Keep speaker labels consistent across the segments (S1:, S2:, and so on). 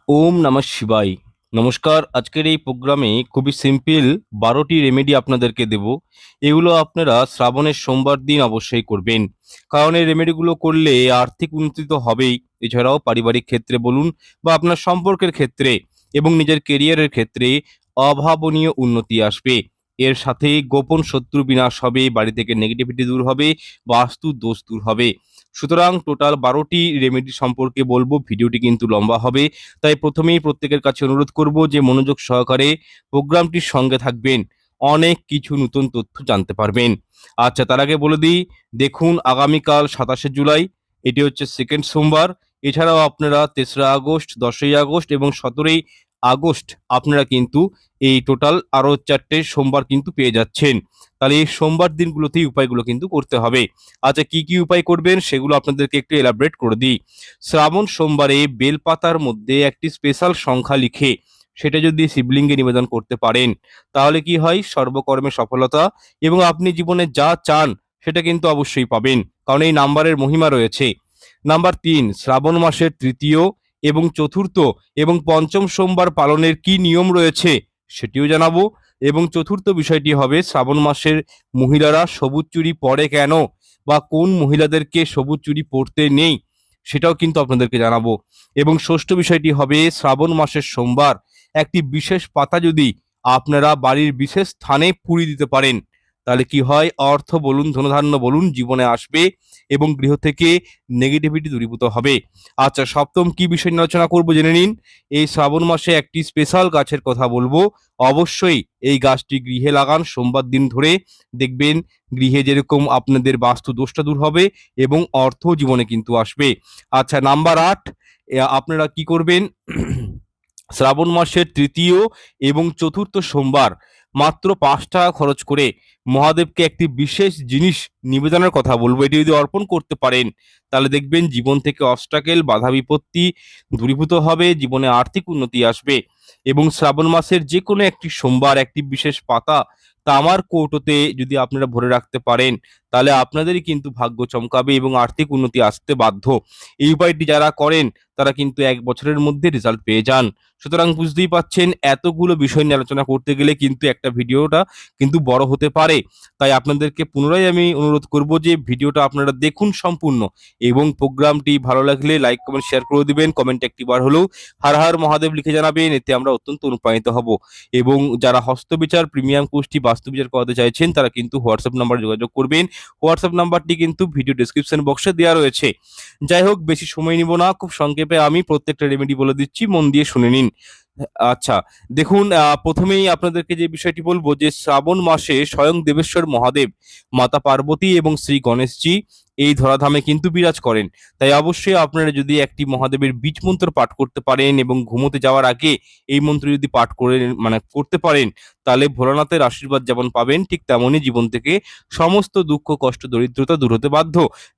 S1: ওম নমঃ শিবায়। নমস্কার। আজকের এই প্রোগ্রামে খুবই সিম্পল 12টি রেমেডি আপনাদেরকে দেব। এগুলো আপনারা শ্রাবণের সোমবার দিন অবশ্যই করবেন, কারণ এই রেমেডিগুলো করলে আর্থিক উন্নতি তো হবেই, এছাড়াও পারিবারিক ক্ষেত্রে বলুন বা আপনার সম্পর্কের ক্ষেত্রে এবং নিজের কেরিয়ারের ক্ষেত্রে অভাবনীয় উন্নতি আসবে। এর সাথে গোপন শত্রু বিনাশ হবে, বাড়ি থেকে নেগেটিভিটি দূর হবে, বাস্তু দোষ দূর হবে। সুতরাং টোটাল 12টি রেমেডি সম্পর্কে বলবো, ভিডিওটি কিন্তু লম্বা হবে। তাই প্রথমেই প্রত্যেকের কাছে অনুরোধ করব যে মনোযোগ সহকারে প্রোগ্রামটির সঙ্গে থাকবেন, অনেক কিছু নতুন তথ্য জানতে পারবেন। আচ্ছা, তার আগে বলে দিই, দেখুন আগামীকাল 27শে জুলাই, এটি হচ্ছে সেকেন্ড সোমবার। এছাড়াও আপনারা 3রা আগস্ট, 10ই আগস্ট এবং 17ই আগস্ট আপনারা কিন্তু এই টোটাল আরও 4টে সোমবার কিন্তু পেয়ে যাচ্ছেন। তাহলে এই সোমবার দিনগুলোতেই উপায়গুলো কিন্তু করতে হবে। আচ্ছা, কি কি উপায় করবেন সেগুলো আপনাদেরকে একটু এলাবরেট করে দিই। শ্রাবণ সোমবারে বেলপাতার মধ্যে একটি স্পেশাল সংখ্যা লিখে সেটা যদি শিবলিঙ্গে নিবেদন করতে পারেন, তাহলে কি হয়, সর্বকর্মে সফলতা এবং আপনি জীবনে যা চান সেটা কিন্তু অবশ্যই পাবেন, কারণ এই নাম্বারের মহিমা রয়েছে। নাম্বার 3, শ্রাবণ মাসের তৃতীয় এবং চতুর্থ এবং পঞ্চম সোমবার পালনের কি নিয়ম রয়েছে সেটিও জানাবো। এবং চতুর্থ বিষয়টি হবে শ্রাবণ মাসের মহিলারা সবুজ চুড়ি পরে কেন, বা কোন মহিলাদেরকে সবুজ চুড়ি পরতে নেই সেটাও কিন্তু আপনাদেরকে জানাবো। এবং ষষ্ঠ বিষয়টি হবে শ্রাবণ মাসের সোমবার একটি বিশেষ পাতা যদি আপনারা বাড়ির বিশেষ স্থানে পুড়িয়ে দিতে পারেন, তাহলে কি হয়, অর্থ বলুন, ধনধান্য বলুন, জীবনে আসবে এবং গৃহ থেকে নেগেটিভিটি দূরীভূত হবে। আচ্ছা, সপ্তম কি বিষয় নিয়ে আলোচনা করবো জেনে নিন। এই শ্রাবণ মাসে একটি স্পেশাল গাছের কথা বলবো, অবশ্যই এই গাছটি গৃহে লাগান সোমবার দিন ধরে, দেখবেন গৃহে যেরকম আপনাদের বাস্তু দোষটা দূর হবে এবং অর্থ জীবনে কিন্তু আসবে। আচ্ছা, নাম্বার 8, আপনারা কি করবেন, শ্রাবণ মাসের তৃতীয় এবং চতুর্থ সোমবার মাত্র 5 টাকা খরচ করে মহাদেবকে একটি বিশেষ জিনিস নিবেদনের কথা বলবো। এটি যদি অর্পণ করতে পারেন, তাহলে দেখবেন জীবন থেকে অবস্ট্রাকেল, বাধা বিপত্তি দূরীভূত হবে, জীবনে আর্থিক উন্নতি আসবে। এবং শ্রাবণ মাসের যে কোনো একটি সোমবার একটি বিশেষ পাতা তামার কৌটোতে যদি আপনারা ভরে রাখতে পারেন, তাহলে আপনাদেরই কিন্তু ভাগ্য চমকাবে এবং আর্থিক উন্নতি আসতে বাধ্য। এই উপায়টি যারা করেন তারা কিন্তু 1 বছরের মধ্যে রেজাল্ট পেয়ে যান। সুতরাং বুঝতেই পাচ্ছেন, এতগুলো বিষয় নিয়ে আলোচনা করতে গেলে কিন্তু একটা ভিডিওটা কিন্তু বড় হতে পারে। তাই আপনাদেরকে পুনরায় আমি অনুরোধ করব যে ভিডিওটা আপনারা দেখুন সম্পূর্ণ, এবং প্রোগ্রামটি ভালো লাগলে লাইক কমেন্ট শেয়ার করে দিবেন। কমেন্টে একটিবার হলেও হর হর মহাদেব লিখে জানাবেন, এতে আমরা অত্যন্ত অনুপ্রাণিত হব। এবং যারা হস্তবিচার, প্রিমিয়াম কুষ্টি, বাস্তুবিচার করাতে চাইছেন তারা কিন্তু হোয়াটসঅ্যাপ নাম্বারে যোগাযোগ করবেন। হোয়াটসঅ্যাপ নাম্বারটি কিন্তু ভিডিও ডেসক্রিপশন বক্সে দেওয়া রয়েছে। যাই হোক, বেশি সময় নিব না, খুব সংক্ষেপে আমি প্রত্যেকটা রেমেডি বলে দিচ্ছি, মন দিয়ে শুনে নিন। আচ্ছা, দেখুন প্রথমেই আপনাদেরকে যে বিষয়টি বলবো, যে শ্রাবণ মাসে স্বয়ং দেবেশ্বর মহাদেব, মাতা পার্বতী এবং শ্রী গণেশজি এই ধরাধামে কিন্তু বিরাজ করেন। তাই অবশ্যই আপনারা যদি একটি মহাদেবের বীজ মন্ত্র পাঠ করতে পারেন এবং ঘুমোতে যাওয়ার আগে এই মন্ত্র যদি পাঠ করে করতে পারেন, তাহলে ভোলানাথের আশীর্বাদ যেমন পাবেন, ঠিক তেমনই জীবন থেকে সমস্ত দুঃখ, কষ্ট, দরিদ্রতা দূর হতে বাধ্য।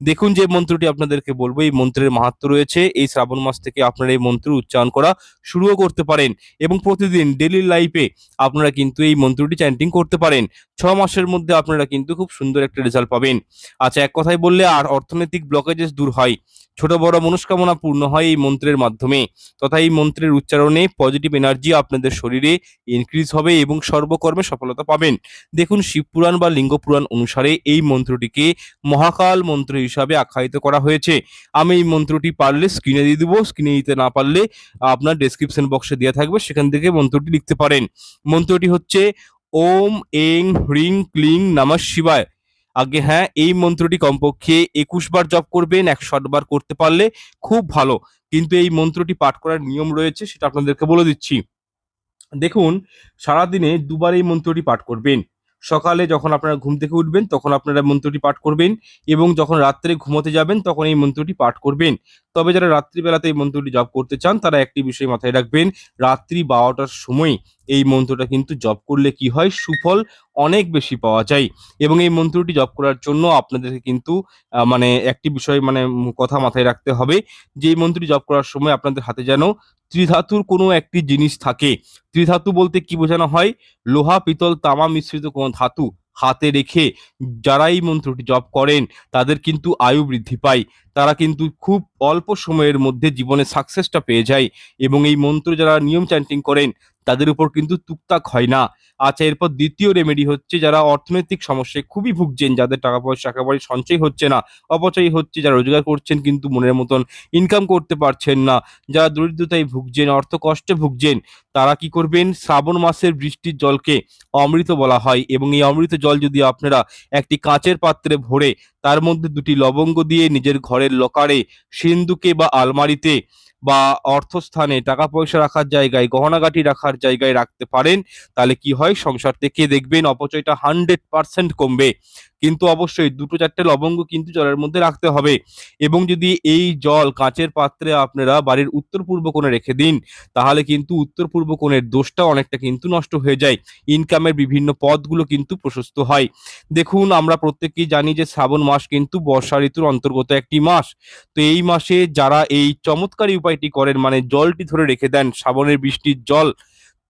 S1: দেখুন, যে মন্ত্রটি আপনাদেরকে বলবো, এই মন্ত্রের মাহাত্ম্য রয়েছে। এই শ্রাবণ মাস থেকে আপনারা এই মন্ত্র উচ্চারণ করা শুরুও করতে পারেন এবং প্রতিদিন ডেইলি লাইফে আপনারা কিন্তু এই মন্ত্রটি চ্যান্টিং করতে পারেন। 6 মাসের মধ্যে আপনারা কিন্তু খুব সুন্দর একটা রেজাল্ট পাবেন। আচ্ছা, এক কথায় বললে আর অর্থনৈতিক ব্লকেজেস দূর হয়, ছোট বড় মনস্কামনা পূর্ণ হয় এই মন্ত্রের মাধ্যমে। তথা এই মন্ত্রের উচ্চারণে পজিটিভ এনার্জি আপনাদের শরীরে ইনক্রিজ হবে এবং সর্বকর্মে সফলতা পাবেন। দেখুন, শিবপুরাণ বা লিঙ্গ পুরাণ অনুসারে এই মন্ত্রটিকে মহাকাল মন্ত্র হিসাবে আখ্যায়িত করা হয়েছে। আমি এই মন্ত্রটি পারলে স্ক্রিনে দিয়ে দিব, স্ক্রিনে দিতে না পারলে আপনার ডেসক্রিপশন বক্সে দেওয়া থাকবে, সেখান থেকে মন্ত্রটি লিখতে পারেন। মন্ত্রটি হচ্ছে ওম এং হ্রিং ক্লিং নমঃ শিবায়। আগে হ্যাঁ, এই মন্ত্রটি কমপক্ষে 21 বার জপ করবেন, 108 বার করতে পারলে খুব ভালো। কিন্তু এই মন্ত্রটি পাঠ করার নিয়ম রয়েছে, সেটা আপনাদেরকে বলে দিচ্ছি। দেখুন, সারাদিনে 2 বার এই মন্ত্রটি পাঠ করবেন। সকালে যখন আপনারা ঘুম থেকে উঠবেন তখন আপনারা মন্ত্রটি পাঠ করবেন, এবং যখন রাত্রে ঘুমোতে যাবেন তখন এই মন্ত্রটি পাঠ করবেন। তবে যারা রাত্রিবেলাতে এই মন্ত্রটি জপ করতে চান তারা একটি বিষয় মাথায় রাখবেন, রাত্রি 12টার সময় এই মন্ত্রটা কিন্তু জপ করলে কি হয়, সুফল অনেক বেশি পাওয়া যায়। এবং এই মন্ত্রটি জপ করার জন্য আপনাদেরকে কিন্তু একটি বিষয় কথা মাথায় রাখতে হবে, যে এই মন্ত্রটি জপ করার সময় আপনাদের হাতে যেন ত্রিধাতুর কোনো একটি জিনিস থাকে। ত্রিধাতু বলতে কি বোঝানো হয়, লোহা, পিতল, তামা মিশ্রিত কোনো ধাতু হাতে রেখে যারা এই মন্ত্রটি জপ করেন তাদের কিন্তু আয়ু বৃদ্ধি পায়। তারা কিন্তু খুব অল্প সময়ের মধ্যে জীবনে সাকসেসটা পেয়ে যায়। এবং এই মন্ত্র যারা নিয়ম চ্যান্টিং করেন তাদের উপর কিন্তু তুকতাক হয় না। আচ্ছা, এরপর দ্বিতীয় রেমেডি হচ্ছে যারা অর্থনৈতিক সমস্যায় খুবই ভুগছেন, যাদের টাকা পয়সা একেবারে সঞ্চয় হচ্ছে না, অপচয় হচ্ছে, যারা রোজগার করছেন কিন্তু মনের মতন ইনকাম করতে পারছেন না, যারা দরিদ্রতায় ভুগছেন, অর্থ কষ্টে ভুগছেন, তারা কি করবেন, শ্রাবণ মাসের বৃষ্টির জলকে অমৃত বলা হয়, এবং এই অমৃত জল যদি আপনারা একটি কাঁচের পাত্রে ভরে তার মধ্যে দুটি লবঙ্গ দিয়ে নিজের ঘরের লকারে, সিন্ধুকে বা আলমারিতে বা অর্থস্থানে, টাকা পয়সা রাখার জায়গায়, গহনাগাটি রাখার জায়গায় রাখতে পারেন, তাহলে কি হয়, সংসার থেকে দেখবেন অপচয়টা 100% কমবে। কিন্তু অবশ্যই দুটো চারটে লবঙ্গ কিন্তু জলের মধ্যে রাখতে হবে। এবং যদি এই জল কাঁচের পাত্রে আপনারা বাড়ির উত্তর পূর্ব কোণে রেখে দিন, তাহলে কিন্তু উত্তর পূর্ব কোণের দোষটা অনেকটা কিন্তু নষ্ট হয়ে যায়, ইনকামের বিভিন্ন পথগুলো কিন্তু প্রশস্ত হয়। দেখুন, আমরা প্রত্যেকেই জানি যে শ্রাবণ মাস কিন্তু বর্ষা ঋতুর অন্তর্গত একটি মাস। তো এই মাসে যারা এই চমৎকারী উপায়টি করেন, মানে জলটি ধরে রেখে দেন, শ্রাবণের বৃষ্টির জল,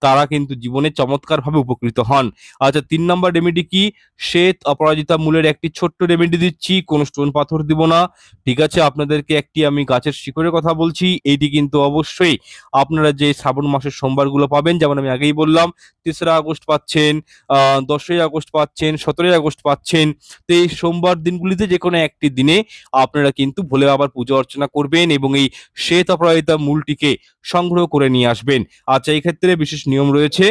S1: তারা কিন্তু জীবনে চমৎকারভাবে উপকৃত হন। আচ্ছা, 3 নম্বর রেমেডি কি, শ্বেত অপরাজিতা মূলের একটি ছোট্ট রেমেডি দিচ্ছি, কোনো স্টোন পাথর দিব না, ঠিক আছে? আপনাদেরকে একটি আমি গাছের শিকড়ের কথা বলছি, এইটি কিন্তু অবশ্যই আপনারা যে শ্রাবণ মাসের সোমবারগুলো পাবেন, যেমন আমি আগেই বললাম, 3রা আগস্ট পাচ্ছেন, 10ই আগস্ট পাচ্ছেন, 17ই আগস্ট পাচ্ছেন। তো এই সোমবার দিনগুলিতে যে কোনো একটি দিনে আপনারা কিন্তু ভোলে বাবার পুজো অর্চনা করবেন এবং এই শ্বেত অপরাজিতা মূলটিকে সংগ্রহ করে নিয়ে আসবেন। আচ্ছা, এই ক্ষেত্রে বিশেষ নিয়ম রয়েছে।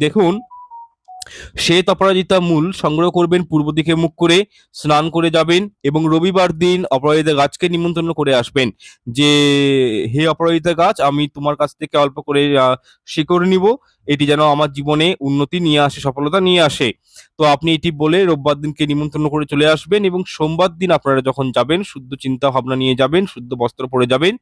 S1: দেখুন, শ্বেত অপরাজিতা মূল সংগ্রহ করবেন পূর্ব দিকে মুখ করে, স্নান করে যাবেন এবং রবিবার দিন অপরাজিতা গাছকে নিমন্ত্রণ করে আসবেন যে, হে অপরাজিতা গাছ, আমি তোমার কাছ থেকে অল্প করে শিকড় নিব, এটি যেন আমার জীবনে উন্নতি নিয়ে আসে, সফলতা নিয়ে আসে। তো আপনি এটি বলে রোববার দিনকে নিমন্ত্রণ করে চলে আসবেন এবং সোমবার দিন আপনারা যখন যাবেন, শুদ্ধ চিন্তা ভাবনা নিয়ে যাবেন, শুদ্ধ বস্ত্র পরে যাবেন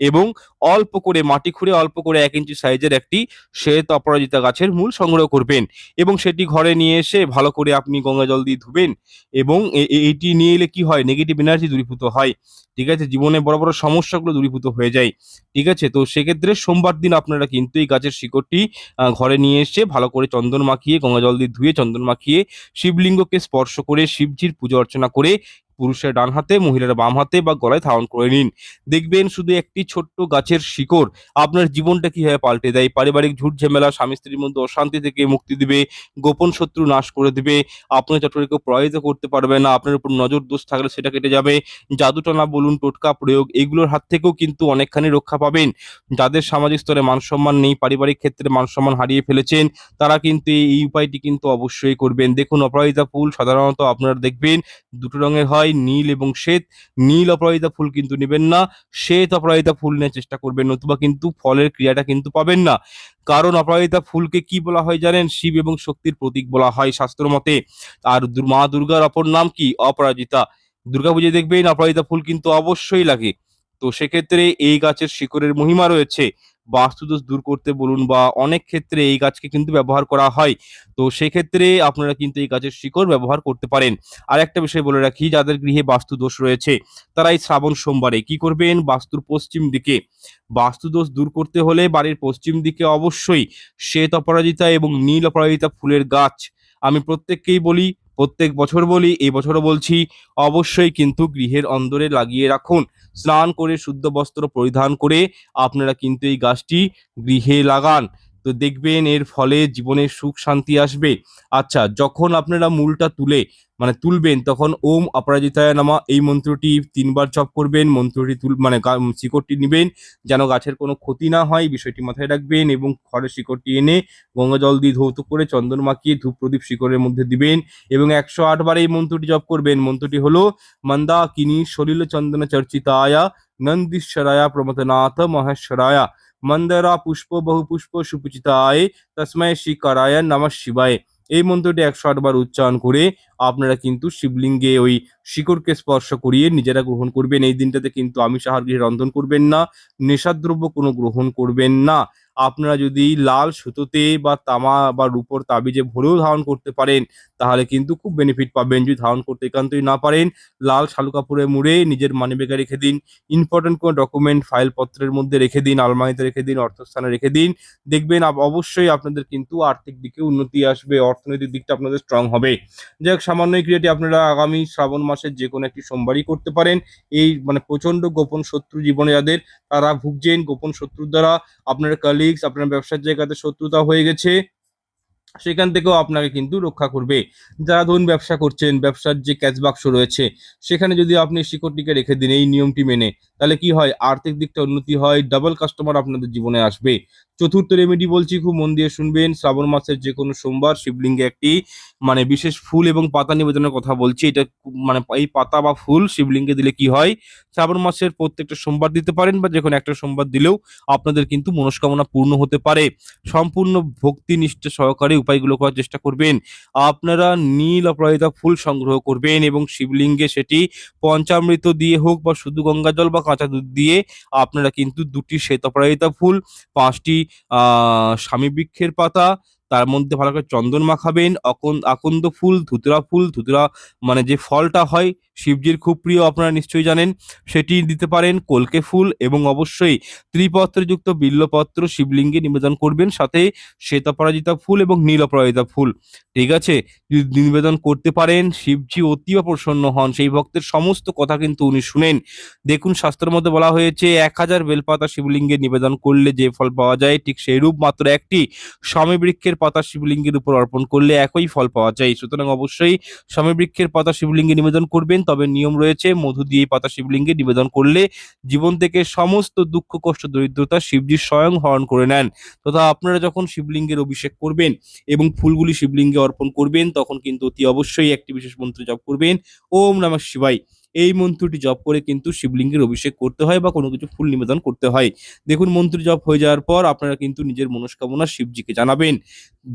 S1: এবং অল্প করে মাটি খুঁড়ে অল্প করে 1 ইঞ্চি সাইজের একটি শ্বেত অপরাজিতা গাছের মূল সংগ্রহ করবেন এবং সেটি ঘরে নিয়ে এসে ভালো করে আপনি গঙ্গা জল দিয়ে ধুবেন। এবং এইটি নিয়ে এলে কি হয়, নেগেটিভ এনার্জি দূরীভূত হয়, ঠিক আছে? জীবনে বড় বড় সমস্যাগুলো দূরীভূত হয়ে যায়, ঠিক আছে? তো সেক্ষেত্রে সোমবার দিন আপনারা কিন্তু এই গাছের শিকড়টি ঘরে নিয়ে এসে ভালো করে চন্দন মাখিয়ে, গঙ্গা জল দিয়ে ধুয়ে চন্দন মাখিয়ে শিবলিঙ্গকে স্পর্শ করে শিবজির পুজো অর্চনা করে পুরুষের ডান হাতে, মহিলার বাম হাতে বা গলায় ধারণ করে নিন। দেখবেন শুধু একটি ছোট্ট গাছের শিকড় আপনার জীবনটা কিভাবে পাল্টে দেয়, পারিবারিক ঝুট ঝামেলা, স্বামী স্ত্রীর মধ্যে অশান্তি থেকে মুক্তি দিবে, গোপন শত্রু নাশ করে দিবে, আপনার চটরে কেউ প্রভাবিত করতে পারবে না, আপনার উপর নজর দোষ থাকলে সেটা কেটে যাবে, জাদুটনা বলুন, টোটকা প্রয়োগ, এগুলোর হাত থেকেও কিন্তু অনেকখানি রক্ষা পাবেন। যাদের সামাজিক স্তরে মান সম্মান নেই, পারিবারিক ক্ষেত্রে মান সম্মান হারিয়ে ফেলেছেন, তারা কিন্তু এই উপায়টি কিন্তু অবশ্যই করবেন। দেখুন, অপরাজিতা ফুল সাধারণত আপনারা দেখবেন দুটো রঙের হয়, নীল এবং শ্বেত। নীল অপরাজিতা ফুল কিন্তু নেবেন না, শ্বেত অপরাজিতা ফুল নেওয়ার চেষ্টা করবেন, নতুবা কিন্তু ফলের ক্রিয়াটা কিন্তু পাবেন না। কারণ অপরাজিতা ফুলকে কি বলা হয় জানেন, শিব এবং শক্তির প্রতীক বলা হয় শাস্ত্র মতে। আর মা দুর্গার অপর নাম কি, অপরাজিতা। দুর্গাপূজায় দেখবেন অপরাজিতা ফুল কিন্তু অবশ্যই লাগে। তো সেক্ষেত্রে এই গাছের শিকড়ের মহিমা রয়েছে, বাস্তুদোষ দূর করতে বলুন বা অনেক ক্ষেত্রে এই গাছকে কিন্তু ব্যবহার করা হয়। তো সেক্ষেত্রে আপনারা কিন্তু এই গাছের শিকড় ব্যবহার করতে পারেন। আর একটা বিষয় বলে রাখি, যাদের গৃহে বাস্তু দোষ রয়েছে তারা এই শ্রাবণ সোমবারে কি করবেন, বাস্তুর পশ্চিম দিকে বাস্তু দোষ দূর করতে হলে বাড়ির পশ্চিম দিকে অবশ্যই শ্বেত অপরাজিতা এবং নীল অপরাজিতা ফুলের গাছ, আমি প্রত্যেককেই বলি, প্রত্যেক বছর বলি, এই বছরও বলছি, অবশ্যই কিন্তু গৃহের অন্দরে লাগিয়ে রাখুন। স্নান করে শুদ্ধ বস্ত্র পরিধান করে আপনারা কিন্তু এই গাছটি গৃহে লাগান। তো দেখবেন এর ফলে জীবনে সুখ শান্তি আসবে। আচ্ছা, যখন আপনারা মূলটা তুলবেন, তখন ওম অপরাজিতায় নমঃ এই মন্ত্রটি 3 বার জপ করবেন। মন্ত্রটি শিকড়টি নিবেন, যেন গাছের কোনো ক্ষতি না হয়, বিষয়টি মাথায় রাখবেন এবং খড়ের শিকড়টি এনে গঙ্গা জল দিয়ে ধৌত করে চন্দন মাখিয়ে ধূপ প্রদীপ শিকড়ের মধ্যে দিবেন এবং 108 বার এই মন্ত্রটি জপ করবেন। মন্ত্রটি হলো, মন্দাকিনী সলিল চন্দন চর্চিতায়া নন্দীশ্বরায়া প্রমথনাথ মহেশ্বরায়া মন্দরা পুষ্প বহু পুষ্প সুপুচিতায় তস্মৈ শ্রীকরায় নমঃ শিবায়। এই মন্ত্রটি 108 বার উচ্চারণ করে আপনারা কিন্তু শিবলিঙ্গে ওই শিকড়কে স্পর্শ করিয়ে নিজেরা গ্রহণ করবেন। এই দিনটাতে কিন্তু আমিষ আহার গৃহে রন্ধন করবেন না, নেশাদ্রব্য কোনো গ্রহণ করবেন না। আপনারা যদি লাল সুতোতে বা তামা বা রূপোর তাবিজে ভরেও ধারণ করতে পারেন তাহলে কিন্তু খুব বেনিফিট পাবেন। যদি ধারণ করতে একান্তই না পারেন, লাল শালু কাপড়ে মুড়ে নিজের মানিব্যাগে রেখে দিন, ইম্পর্টেন্ট কোনো ডকুমেন্ট ফাইলপত্রের মধ্যে রেখে দিন, আলমারিতে রেখে দিন, অর্থস্থানে রেখে দিন। দেখবেন অবশ্যই আপনাদের কিন্তু আর্থিক দিকে উন্নতি আসবে, অর্থনৈতিক দিকটা আপনাদের স্ট্রং হবে। যাই হোক, সামান্য এই ক্রিয়াটি আপনারা আগামী শ্রাবণ মাসের যে কোনো একটি সোমবারই করতে পারেন। এই মানে প্রচণ্ড গোপন শত্রু জীবনে যাদের, তারা ভুগছেন গোপন শত্রুর দ্বারা, আপনার কলিগস, আপনার ব্যবসার জায়গাতে শত্রুতা হয়ে গেছে, সেখান থেকেও আপনাকে কিন্তু রক্ষা করবে। যারা ধরুন ব্যবসা করছেন, ব্যবসার যে ক্যাশ বাক্স রয়েছে সেখানে যদি আপনি শিকড়টিকে রেখে দিন এই নিয়মটি মেনে, তাহলে কি হয়, আর্থিক দিকটা উন্নতি হয়, ডাবল কাস্টমার আপনাদের জীবনে আসবে। চতুর্থ রেমেডি বলছি, খুব মন দিয়ে শুনবেন। শ্রাবণ মাসের যে কোনো সোমবার শিবলিঙ্গে একটি মানে বিশেষ ফুল এবং পাতা নিবেদনের কথা বলছি। এটা মানে এই পাতা বা ফুল শিবলিঙ্গে দিলে কি হয়, শ্রাবণ মাসের প্রত্যেকটা সোমবার দিতে পারেন বা যে কোনো একটা সোমবার দিলেও আপনাদের কিন্তু মনস্কামনা পূর্ণ হতে পারে। সম্পূর্ণ ভক্তি নিষ্ঠা সহকারে উপায়গুলো করার চেষ্টা করবেন। আপনারা নীল অপরাজিতা ফুল সংগ্রহ করবেন এবং শিবলিঙ্গে সেটি পঞ্চামৃত দিয়ে হোক বা শুধু গঙ্গা জল বা কাঁচা দুধ দিয়ে আপনারা কিন্তু 2টি শ্বেত অপরাজিতা ফুল, 5টি স্বামী বৃক্ষের পাতা, তার মধ্যে ভালো করে চন্দন মাখাবেন, আকন্দ ফুল, ধুতরা মানে যে ফলটা হয় শিবজির খুব প্রিয়, আপনারা নিশ্চয়ই জানেন, সেটি দিতে পারেন, কলকে ফুল এবং অবশ্যই ত্রিপত্রযুক্ত বিল্লপত্র শিবলিঙ্গে নিবেদন করবেন, সাথে শ্বেত অপরাজিতা ফুল এবং নীল অপরাজিতা ফুল। ঠিক আছে, যদি নিবেদন করতে পারেন, শিবজি অতীব প্রসন্ন হন, সেই ভক্তের সমস্ত কথা কিন্তু উনি শুনেন। দেখুন, শাস্ত্রের মধ্যে বলা হয়েছে 1000 বেলপাতা শিবলিঙ্গে নিবেদন করলে যে ফল পাওয়া যায়, ঠিক সেইরূপ মাত্র একটি শমী বৃক্ষের পাতা শিবলিঙ্গের উপর অর্পণ করলে একই ফল পাওয়া যায়। সুতরাং অবশ্যই শমী বৃক্ষের পাতা শিবলিঙ্গে নিবেদন করবেন। তবে নিয়ম রয়েছে, মধু দিয়ে এই পাতা শিবলিঙ্গে নিবেদন করলে জীবন থেকে সমস্ত দুঃখ কষ্ট দরিদ্রতা শিবজি স্বয়ং হরণ করে নেন। তথা আপনারা যখন শিবলিঙ্গের অভিষেক করবেন এবং ফুলগুলি শিবলিঙ্গে অর্পণ করবেন, তখন কিন্তু অতি অবশ্যই একটি বিশেষ মন্ত্র জপ করবেন, ওম নমঃ শিবায়। এই মন্ত্রটি জপ করে কিন্তু শিবলিঙ্গের অভিষেক করতে হয় বা কোনো কিছু ফুল নিবেদন করতে হয়। দেখুন, মন্ত্র জপ হয়ে যাওয়ার পর আপনারা কিন্তু নিজের মনস্কামনা শিবজিকে জানাবেন।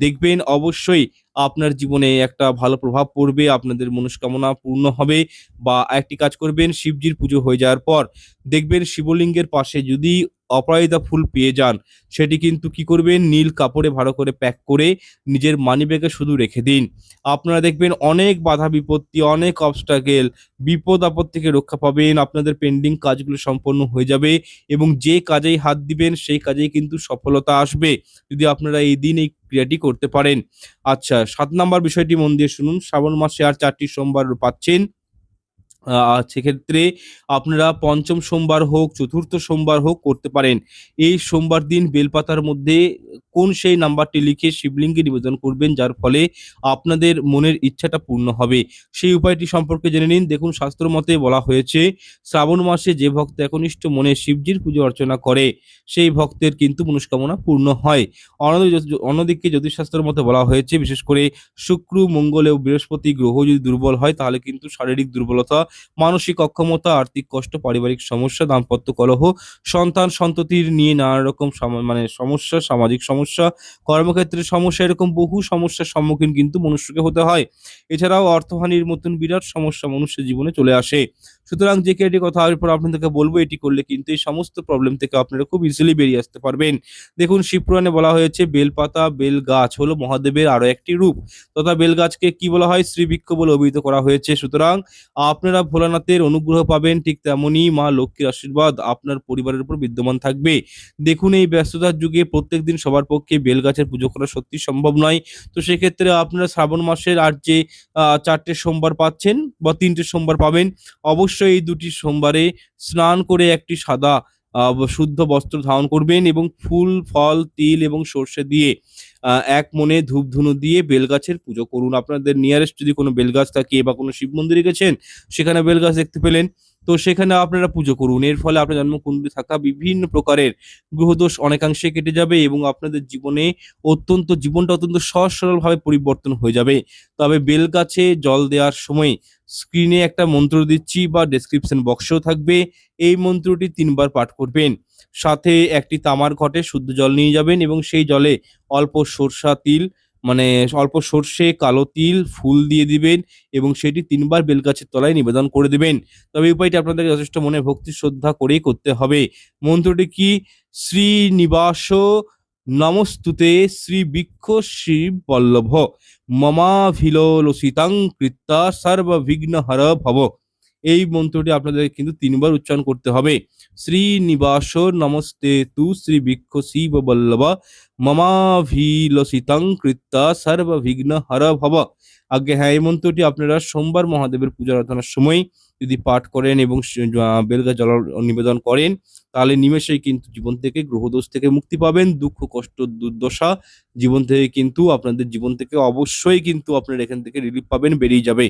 S1: দেখবেন অবশ্যই আপনার জীবনে একটা ভালো প্রভাব পড়বে, আপনাদের মনস্কামনা পূর্ণ হবে। বা একটি কাজ করবেন, শিবজির পুজো হয়ে যাওয়ার পর দেখবেন শিবলিঙ্গের পাশে যদি অপরাজিতা ফুল পেয়ে যান, সেটি কিন্তু কি করবেন, নীল কাপড়ে ভালো করে প্যাক করে নিজের মানিব্যাগে শুধু রেখে দিন। আপনারা দেখবেন অনেক বাধা বিপত্তি, অনেক অবস্ট্রাগেল, বিপদ আপদ থেকে রক্ষা পাবেন, আপনাদের পেন্ডিং কাজগুলো সম্পন্ন হয়ে যাবে এবং যে কাজেই হাত দিবেন সেই কাজেই কিন্তু সফলতা আসবে, যদি আপনারা এই দিন এই ক্রিয়াটি করতে পারেন। আচ্ছা, 7 নম্বর বিষয়টি মন দিয়ে শুনুন। শ্রাবণ মাসে আর 4টি সোমবার পাচ্ছেন। সেক্ষেত্রে আপনারা পঞ্চম সোমবার হোক, চতুর্থ সোমবার হোক করতে পারেন। এই সোমবার দিন বেলপাতার মধ্যে কোন সেই নাম্বারটি লিখে শিবলিঙ্গে নিবেদন করবেন, যার ফলে আপনাদের মনের ইচ্ছাটা পূর্ণ হবে। সেই উপায়টি সম্পর্কে জেনে নিন। দেখুন, শাস্ত্র মতে বলা হয়েছে, শ্রাবণ মাসে যে ভক্ত একনিষ্ঠ মনে শিবজির পুজো অর্চনা করে সেই ভক্তের কিন্তু মনস্কামনা পূর্ণ হয়। অন্যদিকে জ্যোতিষশাস্ত্রের মতে বলা হয়েছে, বিশেষ করে শুক্র, মঙ্গল এবং বৃহস্পতি গ্রহ যদি দুর্বল হয় তাহলে কিন্তু শারীরিক দুর্বলতা, মানসিক অক্ষমতা, আর্থিক কষ্ট, পারিবারিক সমস্যা, দাম্পত্য কলহ, সন্তান সন্ততির নিয়ে নানা রকম মানে সমস্যা, সামাজিক সমস্যা, কর্মক্ষেত্রে সমস্যা, এরকম বহু সমস্যার সম্মুখীন কিন্তু মনুষ্যকে হতে হয়। এছাড়াও অর্থহানির মতন বিরাট সমস্যা মনুষ্যের জীবনে চলে আসে। সুতরাং যে এটি কথা এরপর আপনাদেরকে বলবো, এটি করলে কিন্তু এই সমস্ত প্রবলেম থেকে আপনারা খুব ইজিলি বেরিয়ে আসতে পারবেন। দেখুন, শিবপুরাণে বলা হয়েছে, বেলপাতা, বেল গাছ হলো মহাদেবের আরো একটি রূপ, তথা বেল গাছকে কি বলা হয়, শ্রীবৃক্ষ বলে অভিহিত করা হয়েছে। সুতরাং আপনারা ভোলানাথের অনুগ্রহ পাবেন, ঠিক তেমনি মা লক্ষ্মীর আশীর্বাদ আপনার পরিবারের উপর বিদ্যমান থাকবে। দেখুন, এই ব্যস্ততার যুগে প্রত্যেকদিন সবার পক্ষে বেলগাছের পুজো করা সত্যি সম্ভব নয়। তো সেক্ষেত্রে আপনারা শ্রাবণ মাসের আর যে 4টে সোমবার পাচ্ছেন বা 3টে সোমবার পাবেন, অবশ্যই এই 2টি সোমবারে স্নান করে একটি সাদা শুদ্ধ বস্ত্র ধারণ করবেন এবং ফুল, ফল, তিল এবং সর্ষে দিয়ে এক মনে ধূপ ধুনো দিয়ে বেলগাছের পুজো করুন। আপনাদের নিয়ারেস্ট যদি কোনো বেলগাছ থাকে বা কোনো শিব মন্দিরে গেছেন, সেখানে বেলগাছ দেখতে পেলেন, তো সেখানে আপনারা পুজো করুন। এর ফলে আপনার জন্মকুণ্ডলী থাকা বিভিন্ন প্রকারের গ্রহদোষ অনেকাংশে কেটে যাবে এবং আপনাদের জীবনটা অত্যন্ত সহজ সরলভাবে পরিবর্তন হয়ে যাবে। তবে বেলগাছে জল দেওয়ার সময় স্ক্রিনে একটা মন্ত্র দিচ্ছি বা ডেসক্রিপশন বক্সেও থাকবে, এই মন্ত্রটি 3বার পাঠ করবেন। সাথে একটি তামার ঘটে শুদ্ধ জল নিয়ে যাবেন এবং সেই জলে অল্প মানে অল্প সর্ষে, কালো তিল, ফুল দিয়ে দিবেন এবং সেটি 3বার বেলগাছের তলায় নিবেদন করে দিবেন। তবে এই উপায়টি আপনাদেরকে যথেষ্ট মনে ভক্তি শ্রদ্ধা করেই করতে হবে। মন্ত্রটি কি, শ্রীনিবাস নমস্তুতে শ্রীবৃক্ষ শ্রীবল্লভ মমাভিলোলসিতাং কৃত্তা সর্ববিঘ্নহর ভব। এই মন্ত্রটি আপনাদের কিন্তু 3বার উচ্চারণ করতে হবে। শ্রীনিবাস নমস্তে তু শ্রীবৃক্ষ শিববল্লভ মমাভিলসিতাং কৃত্তা সর্ববিঘ্নহর ভব। আগে হ্যাঁ, এই মন্ত্রটি আপনারা সোমবার মহাদেবের পূজা আরাধনার সময় যদি পাঠ করেন এবং বেলগা জল নিবেদন করেন, তাহলে নিমেষেই কিন্তু জীবন থেকে, গ্রহদোষ থেকে মুক্তি পাবেন। দুঃখ কষ্ট দুর্দশা জীবন থেকে কিন্তু, আপনাদের জীবন থেকে অবশ্যই কিন্তু আপনারা এখান থেকে রিলিফ পাবেন, বেরিয়ে যাবে।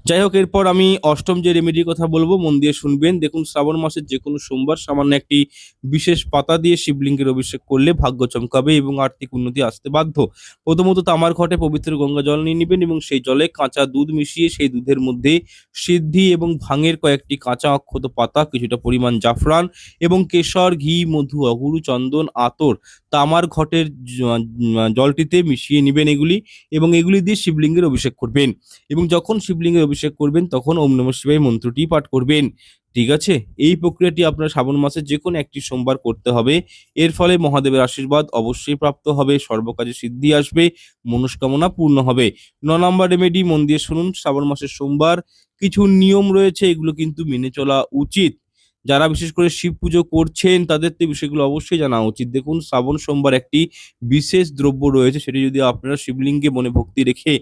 S1: যাই হোক, এরপর আমি অষ্টম যে রেমেডির কথা বলবো, মন দিয়ে শুনবেন। দেখুন, শ্রাবণ মাসের যে কোনো সোমবার সামান্য একটি বিশেষ পাতা দিয়ে শিবলিঙ্গের অভিষেক করলে ভাগ্য চমকাবে এবং আর্থিক উন্নতি আসতে বাধ্য। প্রথমত তামার ঘটে পবিত্র গঙ্গা জল নিয়ে নেবেন এবং সেই জলে কাঁচা দুধ মিশিয়ে সেই দুধের মধ্যে সিদ্ধি এবং ভাঙের কয়েকটি কাঁচা অক্ষত পাতা, কিছুটা পরিমাণ জাফরান এবং কেশর, ঘি, মধু, অগুরু, চন্দন, আতর তামার ঘটের জলটিতে মিশিয়ে নেবেন এগুলি, এবং এগুলি দিয়ে শিবলিঙ্গের অভিষেক করবেন। এবং যখন শিবলিঙ্গের অভিষেক করবেন তখন ওম নমঃ শিবায় মন্ত্রটি পাঠ করবেন। ঠিক আছে? এই প্রক্রিয়াটি আপনার শ্রাবণ মাসে যে কোনো একটি সোমবার করতে হবে। এর ফলে মহাদেবের আশীর্বাদ অবশ্যই প্রাপ্ত হবে, সর্বকাজে সিদ্ধি আসবে, মনস্কামনা পূর্ণ হবে। 9 নম্বর রেমেডি, মন দিয়ে শুনুন। শ্রাবণ মাসের সোমবার কিছু নিয়ম রয়েছে, এগুলো কিন্তু মেনে চলা উচিত। যারা বিশেষ করে শিব পুজো করছেন তাদের তো এই বিষয়গুলো অবশ্যই জানা উচিত। দেখুন, শ্রাবণ সোমবার একটি বিশেষ দ্রব্য রয়েছে, সেটি যদি আপনারা শিবলিঙ্গে মনে ভক্তি রেখে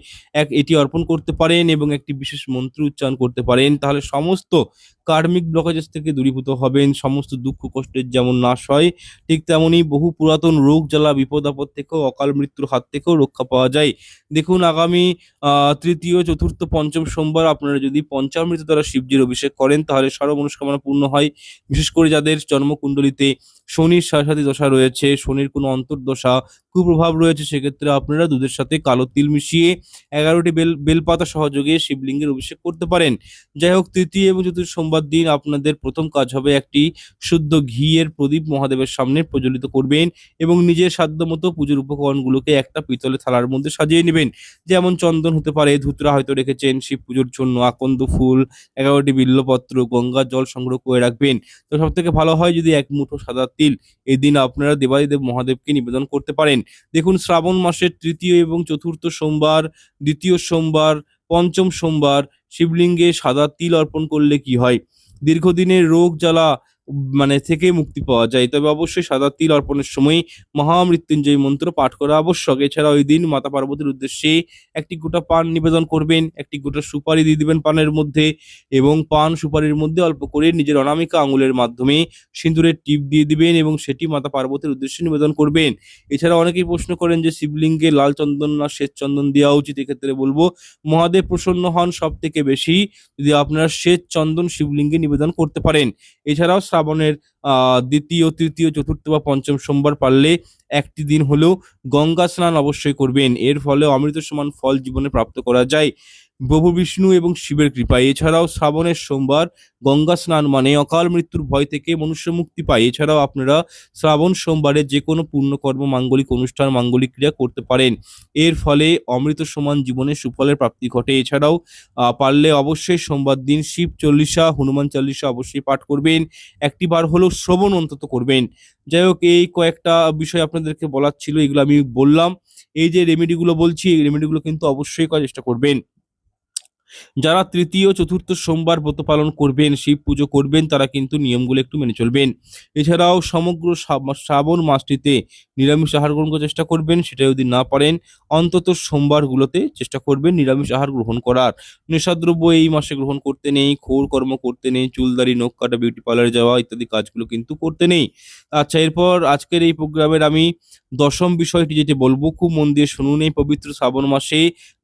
S1: এটি অর্পণ করতে পারেন এবং একটি বিশেষ মন্ত্র উচ্চারণ করতে পারেন, তাহলে সমস্ত কার্মিক ব্লকেজেস থেকে দূরীভূত হবেন। সমস্ত দুঃখ কষ্টের যেমন নাশ হয়, ঠিক তেমনি বহু পুরাতন রোগ জ্বালা বিপদ আপদ থেকেও, অকাল মৃত্যুর হাত থেকেও রক্ষা পাওয়া যায়। দেখুন, আগামী তৃতীয়, চতুর্থ, পঞ্চম সোমবার আপনারা যদি পঞ্চামৃত দ্বারা শিবজির অভিষেক করেন, তাহলে সর্ব মনস্কামনা পূর্ণ হয়। বিশেষ করে যাদের জন্মকুণ্ডলিতে শনির সাড়ে দশা রয়েছে, শনির কোনো অন্তর্দশা, কুপ্রভাব রয়েছে, সেক্ষেত্রে আপনারা দুধের সাথে কালো তিল মিশিয়ে 11টি বেলপাতা সহযোগে শিবলিঙ্গের অভিষেক করতে পারেন। যাই হোক, তৃতীয় এবং চতুর্থ সোমবার দিন আপনাদের প্রথম কাজ হবে একটি শুদ্ধ ঘিয়ের প্রদীপ মহাদেবের সামনে প্রজ্বলিত করবেন এবং নিজের সাধ্যমতো পুজোর উপকরণগুলোকে একটা পিতলের থালার মধ্যে সাজিয়ে নেবেন। যেমন চন্দন হতে পারে, ধুতরা হয়তো রেখেছেন শিব পুজোর জন্য, আকন্দ ফুল, 11টি বিল্লপত্র, গঙ্গার জল সংগ্রহ করে রাখবেন। তো সব থেকে ভালো হয় যদি 1 মুঠো সাদা তিল এই দিন আপনারা দেবাদিদেব মহাদেবকে নিবেদন করতে পারেন। দেখুন, শ্রাবণ মাসের তৃতীয় এবং চতুর্থ সোমবার, দ্বিতীয় সোমবার, পঞ্চম সোমবার শিবলিঙ্গে সাদা তিল অর্পণ করলে কি হয়? দীর্ঘদিনের রোগ জ্বালা থেকে মুক্তি পাওয়া যায়। তবে অবশ্যই সাদা তিল অর্পণের সময় মহামৃত্যুঞ্জয় মন্ত্র পাঠ করা আবশ্যক। এছাড়া ওই দিন মাতা পার্বতীর উদ্দেশ্যে একটি গোটা পান নিবেদন করবেন, একটি গোটা সুপারি দিয়ে দিবেন পানের মধ্যে, এবং পান সুপারির মধ্যে অল্প করে নিজের অনামিকা আঙুলের মাধ্যমে সিঁদুরের টিপ দিয়ে দিবেন এবং সেটি মাতা পার্বতীর উদ্দেশ্যে নিবেদন করবেন। এছাড়া অনেকেই প্রশ্ন করেন যে শিবলিঙ্গে লাল চন্দন না শ্বেত চন্দন দেওয়া উচিত। এক্ষেত্রে বলবো, মহাদেব প্রসন্ন হন সব থেকে বেশি যদি আপনারা শ্বেত চন্দন শিবলিঙ্গে নিবেদন করতে পারেন। এছাড়াও শ্রাবণের দ্বিতীয়, তৃতীয়, চতুর্থ বা পঞ্চম সোমবার পারলে একটি দিন হলেও গঙ্গা স্নান অবশ্যই করবেন। এর ফলে অমৃত সমান ফল জীবনে প্রাপ্ত করা যায় প্রভু বিষ্ণু এবং শিবের কৃপায়। এছাড়াও শ্রাবণের সোমবার গঙ্গা স্নান মানে অকাল মৃত্যুর ভয় থেকে মনুষ্য মুক্তি পায়। এছাড়াও আপনারা শ্রাবণ সোমবারে যে কোনো পুণ্যকর্ম, মাঙ্গলিক অনুষ্ঠান, মাঙ্গলিক ক্রিয়া করতে পারেন। এর ফলে অমৃত সমান জীবনে সুফলের প্রাপ্তি ঘটে। এছাড়াও পারলে অবশ্যই সোমবার দিন শিব চল্লিশা, হনুমান চল্লিশা অবশ্যই পাঠ করবেন। একটি বার হলেও শ্রবণ অন্তত করবেন। যাই হোক, এই কয়েকটা বিষয় আপনাদেরকে বলার ছিল, এগুলো আমি বললাম। এই যে রেমেডিগুলো বলছি, এই রেমেডিগুলো কিন্তু অবশ্যই করার চেষ্টা করবেন। যারা তৃতীয়, চতুর্থ সোমবার ব্রত পালন করবেন, শিব পুজো করবেন, তারা কিন্তু নিয়মগুলো একটু মেনে চলবেন। এছাড়াও সমগ্র শ্রাবণ মাসটিতে নিরামিষ আহার গ্রহণ করার চেষ্টা করবেন। সেটা যদি না পারেন, অন্তত সোমবারগুলোতে চেষ্টা করবেন নিরামিষ আহার গ্রহণ করার। নেশাদ্রব্য এই মাসে গ্রহণ করতে নেই, ঘোর কর্ম করতে নেই, চুলদাড়ি, নখ কাটা, বিউটি পার্লারে যাওয়া ইত্যাদি কাজগুলো কিন্তু করতে নেই। আচ্ছা, এরপর আজকের এই প্রোগ্রামের আমি দশম বিষয়টি যেটি বলবো, খুব মন দিয়ে শুনুন। এই পবিত্র শ্রাবণ মাসে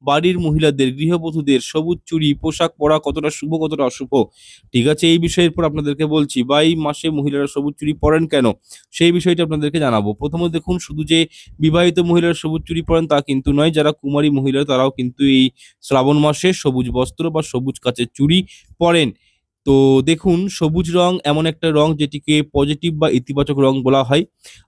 S1: বাড়ির মহিলাদের, গৃহবধূদের সবুজ চুড়ি পোশাক পরা কতটা শুভ, কতটা অশুভ, ঠিক আছে, এই বিষয়ের পর আপনাদেরকে বলছি। বা এই মাসে মহিলারা সবুজ চুড়ি পরেন কেন, সেই বিষয়টি আপনাদেরকে জানাবো। প্রথমে দেখুন, শুধু যে বিবাহিত মহিলারা সবুজ চুড়ি পরেন তা কিন্তু নয়, যারা কুমারী মহিলা তারাও কিন্তু এই শ্রাবণ মাসে সবুজ বস্ত্র বা সবুজ কাচের চুড়ি পরেন। তো দেখুন, সবুজ রং এমন একটা রং যেটিকে পজিটিভ বা ইতিবাচক রং বলা হয়।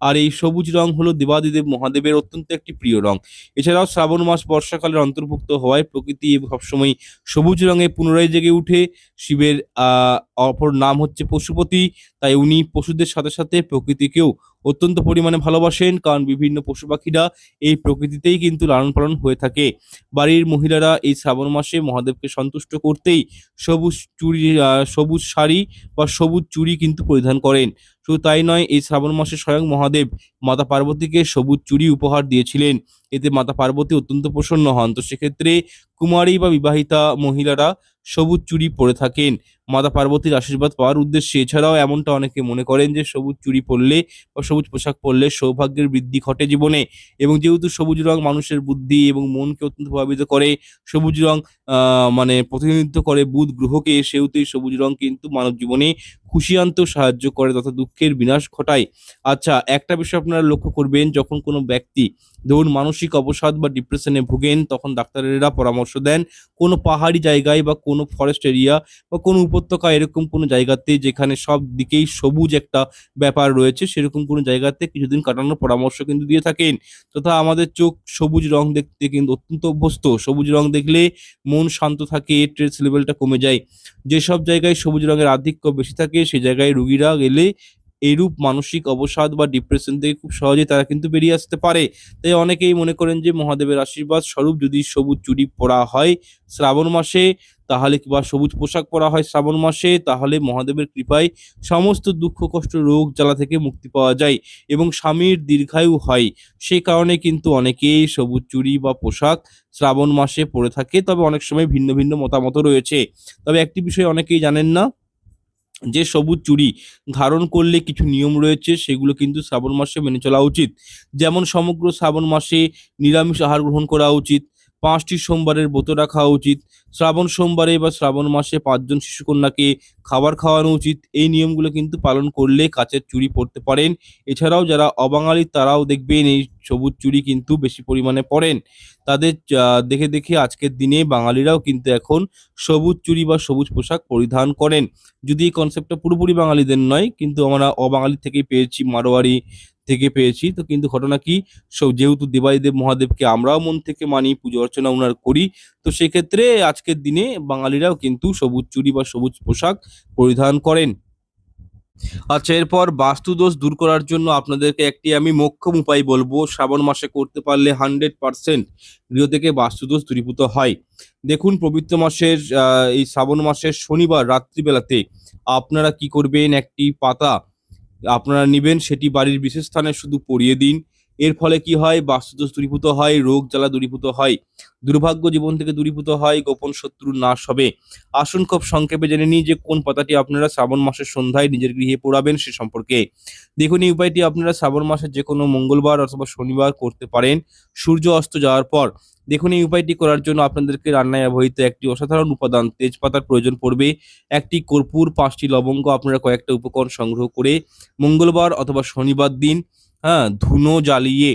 S1: আর এই সবুজ রং হলো দেবাদিদেব মহাদেবের অত্যন্ত একটি প্রিয় রং। এছাড়াও শ্রাবণ মাস বর্ষাকালের অন্তর্ভুক্ত হওয়ায় প্রকৃতি সবসময় সবুজ রঙে পুনরায় জেগে উঠে। শিবের অপর নাম হচ্ছে পশুপতি, তাই উনি পশুদের সাথে সাথে প্রকৃতিকেও অত্যন্ত পরিমাণে ভালোবাসেন, কারণ বিভিন্ন পশু পাখিরা এই প্রকৃতিতেই কিন্তু লালন পালন হয়ে থাকে। বাড়ির মহিলারা এই শ্রাবণ মাসে মহাদেবকে সন্তুষ্ট করতেই সবুজ শাড়ি বা সবুজ চুড়ি কিন্তু পরিধান করেন। শুধু তাই নয়, এই শ্রাবণ মাসে স্বয়ং মহাদেব মাতা পার্বতীকে সবুজ চুড়ি উপহার দিয়েছিলেন। এতে মাতা পার্বতী অত্যন্ত প্রসন্ন হন। তো সেক্ষেত্রে কুমারী বা বিবাহিতা মহিলারা সবুজ চুড়ি পরে থাকেন মাতা পার্বতীর আশীর্বাদ পাওয়ার উদ্দেশ্যে। এছাড়াও এমনটা অনেকে মনে করেন যে সবুজ চুড়ি পরলে বা সবুজ পোশাক পরলে সৌভাগ্যের বৃদ্ধি ঘটে জীবনে। এবং যেহেতু সবুজ রং মানুষের বুদ্ধি এবং মনকে অত্যন্ত প্রভাবিত করে, সবুজ রং মানে প্রতিনিধিত্ব করে বুধ গ্রহকে, সেহেতু এই সবুজ রং কিন্তু মানব জীবনে খুশি আনতেও সাহায্য করে তথা দুঃখের বিনাশ ঘটায়। আচ্ছা, একটা বিষয় আপনারা লক্ষ্য করবেন, যখন কোনো ব্যক্তি ধরুন মানসিক অবসাদ বা ডিপ্রেশনে ভোগেন, তখন ডাক্তারেরা পরামর্শ দেন কোনো পাহাড়ি জায়গায় বা কোনো ফরেস্ট এরিয়া বা কোনো উপত্যকা এরকম কোনো জায়গাতে যেখানে সব দিকেই সবুজ একটা ব্যাপার রয়েছে, সেরকম কোনো জায়গাতে কিছুদিন কাটানোর পরামর্শ কিন্তু দিয়ে থাকেন। তথা আমাদের চোখ সবুজ রং দেখতে কিন্তু অত্যন্ত অভ্যস্ত। সবুজ রং দেখলে মন শান্ত থাকে, স্ট্রেস লেভেলটা কমে যায়। যেসব জায়গায় সবুজ রঙের আধিক্য বেশি থাকে সেই জায়গায় রুগীরা গেলে এইরূপ মানসিক অবসাদ বা ডিপ্রেশন থেকে খুব সহজেই তারা কিন্তু বেরিয়ে আসতে পারে। তাই অনেকেই মনে করেন যে মহাদেবের আশীর্বাদ স্বরূপ যদি সবুজ চুড়ি পরা হয় শ্রাবণ মাসে, তাহলে বা সবুজ পোশাক পরা হয় শ্রাবণ মাসে, তাহলে মহাদেবের কৃপায় সমস্ত দুঃখ কষ্ট রোগ জ্বালা থেকে মুক্তি পাওয়া যায় এবং স্বামীর দীর্ঘায়ু হয়। সেই কারণে কিন্তু অনেকেই সবুজ চুড়ি বা পোশাক শ্রাবণ মাসে পরে থাকে। তবে অনেক সময় ভিন্ন ভিন্ন মতামত রয়েছে। তবে একটি বিষয় অনেকেই জানেন না, যে সবুজ চুড়ি ধারণ করলে কিছু নিয়ম রয়েছে, সেগুলো কিন্তু শ্রাবণ মাসে মেনে চলা উচিত। যেমন সমগ্র শ্রাবণ মাসে নিরামিষ আহার গ্রহণ করা উচিত, 5টি সোমবারের ব্রত রাখা উচিত, শ্রাবণ সোমবারে বা শ্রাবণ মাসে 5 জন শিশুকন্যাকে খাবার খাওয়ানো উচিত। এই নিয়মগুলো কিন্তু পালন করলে কাচের চুড়ি পরতে পারেন। এছাড়াও যারা অবাঙালি তারাও দেখবেন এই সবুজ চুড়ি কিন্তু বেশি পরিমাণে পরেন। তাদের দেখে দেখে আজকের দিনে বাঙালিরাও কিন্তু এখন সবুজ চুড়ি বা সবুজ পোশাক পরিধান করেন। যদি এই কনসেপ্টটা পুরোপুরি বাঙালিদের নয়, কিন্তু আমরা অবাঙালি থেকেই পেয়েছি, মারোয়ারি থেকে পেয়েছি। তো কিন্তু ঘটনা কি, যেহেতু দেবাদিদেব মহাদেবকে আমরাও মন থেকে মানি, পুজো অর্চনা ওনার করি, তো সেক্ষেত্রে আজকের দিনে বাঙালিরাও কিন্তু সবুজ চুড়ি বা সবুজ পোশাক পরিধান করেন। আচ্ছা, এরপর বাস্তু দোষ দূর করার জন্য আপনাদেরকে একটি আমি মোক্ষম উপায় বলবো, শ্রাবণ মাসে করতে পারলে 100% গৃহ থেকে বাস্তু দোষ দূরীভূত হয়। দেখুন, পবিত্র মাসের এই শ্রাবণ মাসের শনিবার রাত্রিবেলাতে আপনারা কি করবেন, একটি পাতা আপনারা নিবেন, সেটি বাড়ির বিশেষ স্থানে শুধু পরিয়ে দিন। এর ফলে কি হয়, বাস্তুদোষ দূরীভূত হয়, রোগ জ্বালা দূরীভূত হয়, দুর্ভাগ্য জীবন থেকে দূরীভূত হয়, গোপন শত্রুর নাশ হবে। আসুন খুব সংক্ষেপে জেনে নিই যে কোন পাতাটি আপনারা শ্রাবণ মাসের সন্ধ্যায় নিজের গৃহে পোড়াবেন সে সম্পর্কে। দেখুন, এই উপায়টি আপনারা শ্রাবণ মাসের যে কোনো মঙ্গলবার অথবা শনিবার করতে পারেন সূর্য অস্ত যাওয়ার পর। দেখুন, এই উপায়টি করার জন্য আপনাদেরকে রান্নায় ব্যবহৃত একটি অসাধারণ উপাদান তেজপাতার প্রয়োজন পড়বে। একটি কর্পূর, 5টি লবঙ্গ, আপনারা কয়েকটা উপকরণ সংগ্রহ করে মঙ্গলবার অথবা শনিবার দিন ধুনো জ্বালিয়ে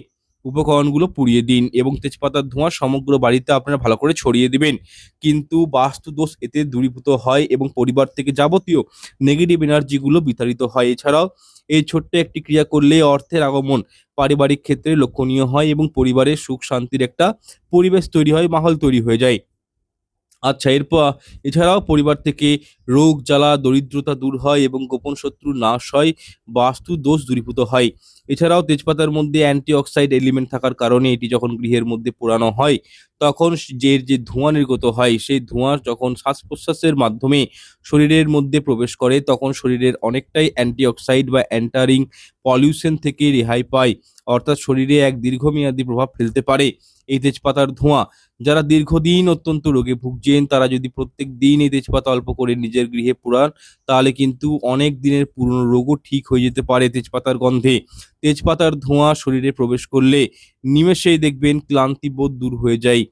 S1: উপকরণগুলো পুড়িয়ে দিন এবং তেজপাতার ধোঁয়া সমগ্র বাড়িতে আপনারা ভালো করে ছড়িয়ে দিবেন। কিন্তু বাস্তু দোষ এতে দূরীভূত হয় এবং পরিবার থেকে যাবতীয় নেগেটিভ এনার্জিগুলো বিতাড়িত হয়। এছাড়াও এই ছোট্ট একটি ক্রিয়া করলে অর্থের আগমন পারিবারিক ক্ষেত্রে লক্ষণীয় হয় এবং পরিবারের সুখ শান্তির একটা পরিবেশ তৈরি হয়, মাহল তৈরি হয়ে যায়। আচ্ছা, এরপর এছাড়াও পরিবার থেকে রোগ জ্বালা দরিদ্রতা দূর হয় এবং গোপন শত্রু নাশ হয়, বাস্তু দোষ দূরীভূত হয়। এছাড়াও তেজপাতার মধ্যে অ্যান্টিঅক্সাইড এলিমেন্ট থাকার কারণে এটি যখন গৃহের মধ্যে পোড়ানো হয়, তখন যে ধোঁয়া নির্গত হয়, সেই ধোঁয়া যখন শ্বাস প্রশ্বাসের মাধ্যমে শরীরের মধ্যে প্রবেশ করে, তখন শরীরের অনেকটাই অ্যান্টিঅক্সাইড বা এন্টারিং পলিউশন থেকে রেহাই পায়, অর্থাৎ শরীরে এক দীর্ঘমেয়াদী প্রভাব ফেলতে পারে এই তেজপাতার ধোঁয়া। যারা দীর্ঘদিন অত্যন্ত রোগে ভুগছেন, তারা যদি প্রত্যেক দিন এই তেজপাতা অল্প করে নিজের গৃহে পোড়ান, তাহলে কিন্তু অনেক দিনের পুরনো রোগও ঠিক হয়ে যেতে পারে তেজপাতার গন্ধে। তেজপাতার ধোঁয়া শরীরে প্রবেশ করলে নিমেষেই দেখবেন ক্লান্তিবোধ দূর হয়ে যায়।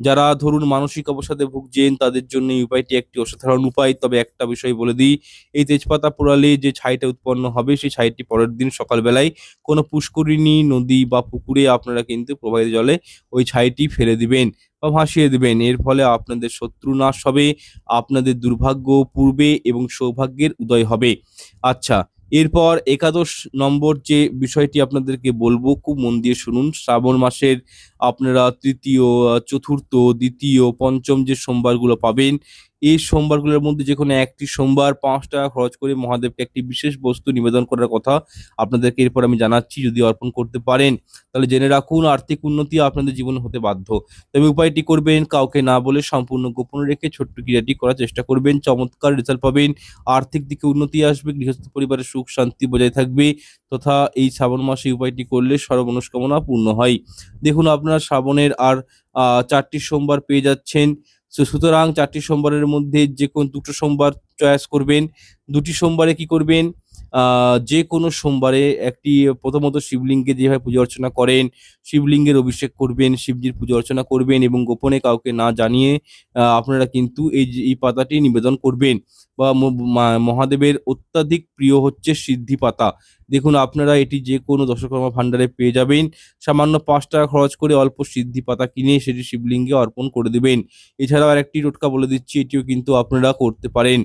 S1: যারা ধরুন মানসিক অবসাদে ভুগছেন, তাদের জন্য এই উপায়টি একটি অসাধারণ উপায়। তবে একটা বিষয় বলে দিই, এই তেজপাতা পোড়ালে যে ছাইটা উৎপন্ন হবে, সেই ছাইটি পরের দিন সকালবেলায় কোনো পুষ্করিণী, নদী বা পুকুরে আপনারা কিন্তু প্রবাহিত জলে ওই ছাইটি ফেলে দিবেন বা ভাসিয়ে দিবেন। এর ফলে আপনাদের শত্রু নাশ হবে, আপনাদের দুর্ভাগ্য পূর্বে এবং সৌভাগ্যের উদয় হবে। আচ্ছা, এরপর একাদশ নম্বর যে বিষয়টি আপনাদেরকে বলবো, খুব মন দিয়ে শুনুন। শ্রাবণ মাসের আপনারা তৃতীয়, চতুর্থ, দ্বিতীয়, পঞ্চম যে সোমবারগুলো পাবেন, এই সোমবারগুলোর মধ্যে যে কোনো একটি সোমবার 5 টাকা খরচ করে মহাদেবকে একটি বিশেষ বস্তু নিবেদন করার কথা আপনাদেরকে এরপর আমি জানাচ্ছি। যদি অর্পণ করতে পারেন তাহলে জেনে রাখুন আর্থিক উন্নতি আপনাদের জীবনে হতে বাধ্য। তবে উপায়টি করবেন কাউকে না বলে সম্পূর্ণ গোপন রেখে ছোট্ট ক্রিয়াটি করার চেষ্টা করবেন, চমৎকার রেজাল্ট পাবেন। আর্থিক দিকে উন্নতি আসবে, গৃহস্থ পরিবারের সুখ শান্তি বজায় থাকবে, তথা এই শ্রাবণ মাসে এই উপায়টি করলে সর্বমনস্কামনা পূর্ণ হয়। দেখুন আপনারা শ্রাবণের আর 4টি সোমবার পেয়ে যাচ্ছেন। সুতরাং 4টি সোমবারের মধ্যে যে কোনো 2টো সোমবার চয়েস করবেন। 2টি সোমবারে কি করবেন, যে কোনো সোমবারে একটি প্রথমত শিবলিঙ্গে যেভাবে পূজা অর্চনা করেন, শিবলিঙ্গের অভিষেক করবেন, শিবজির পূজা অর্চনা করবেন এবং গোপনে কাউকে না জানিয়ে আপনারা কিন্তু এই পাতাটি নিবেদন করবেন। বা মহাদেবের অত্যাধিক প্রিয় হচ্ছে সিদ্ধি পাতা। দেখুন আপনারা এটি যে কোনো দশকর্মা ভাণ্ডারে পেয়ে যাবেন। সামান্য 5 টাকা খরচ করে অল্প সিদ্ধি পাতা কিনে সেটি শিবলিঙ্গে অর্পণ করে দেবেন। এছাড়াও আরেকটি টোটকা বলে দিচ্ছি, এটিও কিন্তু আপনারা করতে পারেন।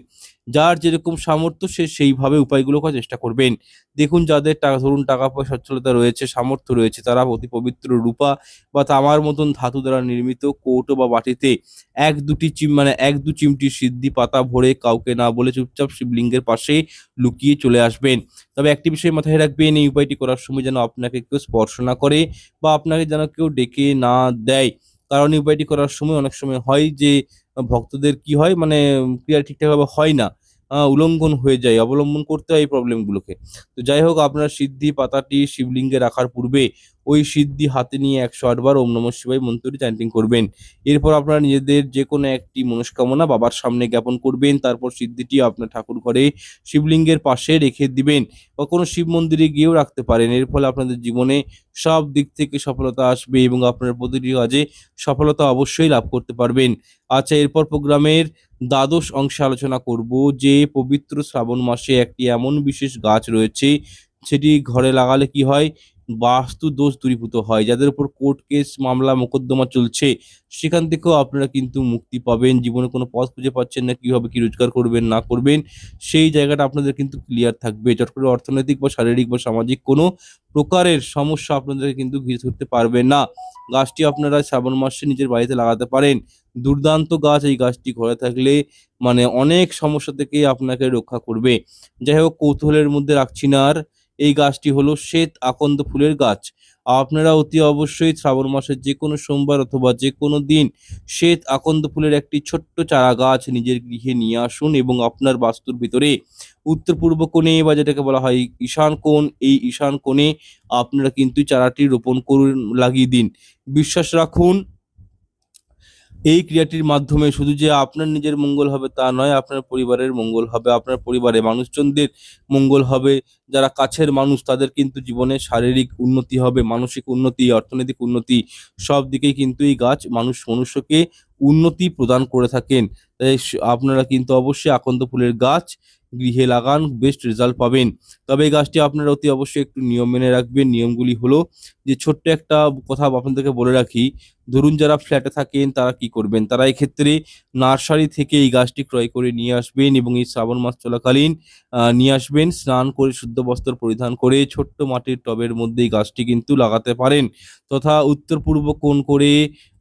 S1: যার যেরকম সামর্থ্য সে সেইভাবে উপায়গুলো করার চেষ্টা করবেন। দেখুন যাদের ধরুন টাকা পয়সা সচ্ছলতা রয়েছে, সামর্থ্য রয়েছে, তারা অতি পবিত্র রূপা বা তামার মতন ধাতু দ্বারা নির্মিত কৌটো বা বাটিতে 1-2 চিমটি সিদ্ধি পাতা ভরে কাউকে না বলে চুপচাপ শিবলিঙ্গের পাশে লুকিয়ে চলে আসবেন। তবে একটি বিষয় মাথায় রাখবেন, এই উপায়টি করার সময় যেন আপনাকে কেউ স্পর্শ না করে বা আপনাকে যেন কেউ ডেকে না দেয়। কারণ এই উপায়টি করার সময় অনেক সময় হয় যে ভক্তদের কি হয়, মানে ক্রিয়া ঠিকঠাকভাবে হয় না, উলঙ্ঘন হয়ে যায়, অবলম্বন করতে হয় এই প্রবলেমগুলোকে। তো যাই হোক, আপনার সিদ্ধি পাতাটি শিবলিঙ্গে রাখার পূর্বে ওই সিদ্ধি হাতে নিয়ে 108 বার ওম নমঃ শিবায় মন্ত্রটি চ্যান্টিং করবেন। এরপর আপনারা নিজেদের যে কোনো একটি মনস্কামনা বাবার সামনে জ্ঞাপন করবেন। তারপর সিদ্ধিটি আপনার ঠাকুর ঘরে শিবলিঙ্গের পাশে রেখে দিবেন বা কোনো শিব মন্দিরে গিয়েও রাখতে পারেন। এর ফলে আপনাদের জীবনে সব দিক থেকে সফলতা আসবে এবং আপনার প্রতিটি কাজে সফলতা অবশ্যই লাভ করতে পারবেন। আচ্ছা, এরপর প্রোগ্রামের দ্বাদশ অংশে আলোচনা করব যে পবিত্র শ্রাবণ মাসে একটি এমন বিশেষ গাছ রয়েছে, সেটি ঘরে লাগালে কি হয়, বাস্তু দোষ দূরীভূত হয়। যাদের উপর কোর্ট কেস মামলা মোকদ্দমা চলছে সেখান থেকেও আপনারা কিন্তু মুক্তি পাবেন। জীবনে কোনো পথ খুঁজে পাচ্ছেন না, কিভাবে কি রোজগার করবেন না করবেন, সেই জায়গাটা আপনাদের কিন্তু ক্লিয়ার থাকবে। চট করে অর্থনৈতিক বা শারীরিক বা সামাজিক কোনো প্রকারের সমস্যা আপনাদেরকে কিন্তু ঘিরে ধরতে পারবে না। গাছটি আপনারা শ্রাবণ মাসে নিজের বাড়িতে লাগাতে পারেন। দুর্দান্ত গাছ, এই গাছটি ঘরে থাকলে মানে অনেক সমস্যা থেকে আপনাকে রক্ষা করবে। যাই হোক, কৌতূহলের মধ্যে রাখছি না আর। এই গাছটি হলো শ্বেত আকন্দ ফুলের গাছ। আপনারা অতি অবশ্যই শ্রাবণ মাসের যে কোনো সোমবার অথবা যে কোনো দিন শ্বেত আকন্দ ফুলের একটি ছোট্ট চারা গাছ নিজের গৃহে নিয়ে আসুন এবং আপনার বাস্তুর ভিতরে উত্তর পূর্ব কোণে বা যেটাকে বলা হয় ঈশান কোণ, এই ঈশান কোণে আপনারা কিন্তু চারাটি রোপণ করুন, লাগিয়ে দিন। বিশ্বাস রাখুন, এই ক্রিয়াটির মাধ্যমে শুধু যে আপনার নিজের মঙ্গল হবে তা নয়, আপনার পরিবারের মঙ্গল হবে, আপনার পরিবারের মানুষজনদের মঙ্গল হবে। যারা কাছের মানুষ তাদের কিন্তু জীবনে শারীরিক উন্নতি হবে, মানসিক উন্নতি, অর্থনৈতিক উন্নতি, সব দিকেই কিন্তু এই গাছ মনুষ্যকে উন্নতি প্রদান করে থাকেন। তাই আপনারা কিন্তু অবশ্যই আকন্দ ফুলের গাছ গৃহে লাগান, বেস্ট রেজাল্ট পাবেন। তবে এই গাছটি আপনারা অতি অবশ্যই একটু নিয়ম মেনে রাখবেন। নিয়মগুলি হলো যে, ছোট্ট একটা কথা আপনাদেরকে বলে রাখি, ধরুন যারা ফ্ল্যাটে থাকেন তারা কি করবেন, তারা এক্ষেত্রে নার্সারি থেকে এই গাছটি ক্রয় করে নিয়ে আসবেন এবং এই শ্রাবণ মাস চলাকালীন নিয়ে আসবেন, স্নান করে শুদ্ধ বস্ত্র পরিধান করে ছোট্ট মাটির টবের মধ্যে এই গাছটি কিন্তু লাগাতে পারেন, তথা উত্তর পূর্ব কোণ করে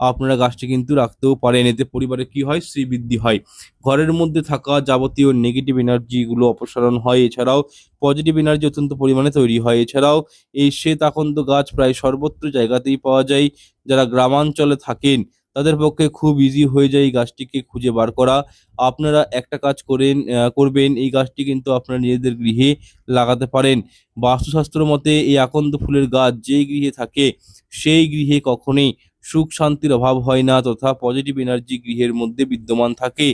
S1: আপনারা গাছটি কিন্তু রাখতেও পারেন। এতে পরিবারে কি হয়, শ্রীবৃদ্ধি হয়, ঘরের মধ্যে থাকা যাবতীয় নেগেটিভ এনার্জিগুলো অপসারণ হয়, এছাড়াও পজিটিভ এনার্জি অত্যন্ত পরিমাণে তৈরি হয়। এছাড়াও এই শ্বেত আকন্দ গাছ প্রায় সর্বত্র জায়গাতেই পাওয়া যায়। যারা গ্রামাঞ্চলে থাকেন তাদের পক্ষে খুব ইজি হয়ে যায় এই গাছটিকে খুঁজে বার করা। আপনারা একটা কাজ করবেন, এই গাছটি কিন্তু আপনারা নিজেদের গৃহে লাগাতে পারেন। বাস্তুশাস্ত্র মতে এই আকন্দ ফুলের গাছ যেই গৃহে থাকে সেই গৃহে কখনোই সুখ শান্তির অভাব হয় না, তথা পজিটিভ এনার্জি গৃহের মধ্যে বিদ্যমান থাকে।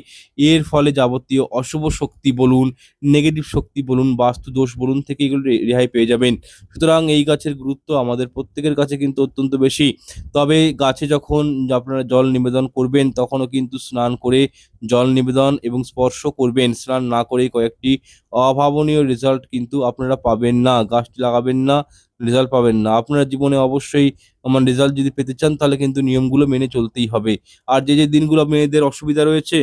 S1: এর ফলে যাবতীয় অশুভ শক্তি বলুন, নেগেটিভ শক্তি বলুন, বাস্তু দোষ বলুন থেকে এগুলো রেহাই পেয়ে যাবেন। সুতরাং এই গাছের গুরুত্ব আমাদের প্রত্যেকের কাছে কিন্তু অত্যন্ত বেশি। তবে গাছে যখন আপনারা জল নিবেদন করবেন তখনও কিন্তু স্নান করে জল নিবেদন এবং স্পর্শ করবেন। স্নান না করে কয়েকটি অভাবনীয় রেজাল্ট কিন্তু আপনারা পাবেন না। গাছটি লাগাবেন না, রেজাল্ট পাবেন না। আপনারা জীবনে অবশ্যই রেজাল্ট যদি পেতে চান তাহলে কিন্তু নিয়মগুলো মেনে চলতেই হবে। আর যে দিনগুলো মেয়েদের অসুবিধা রয়েছে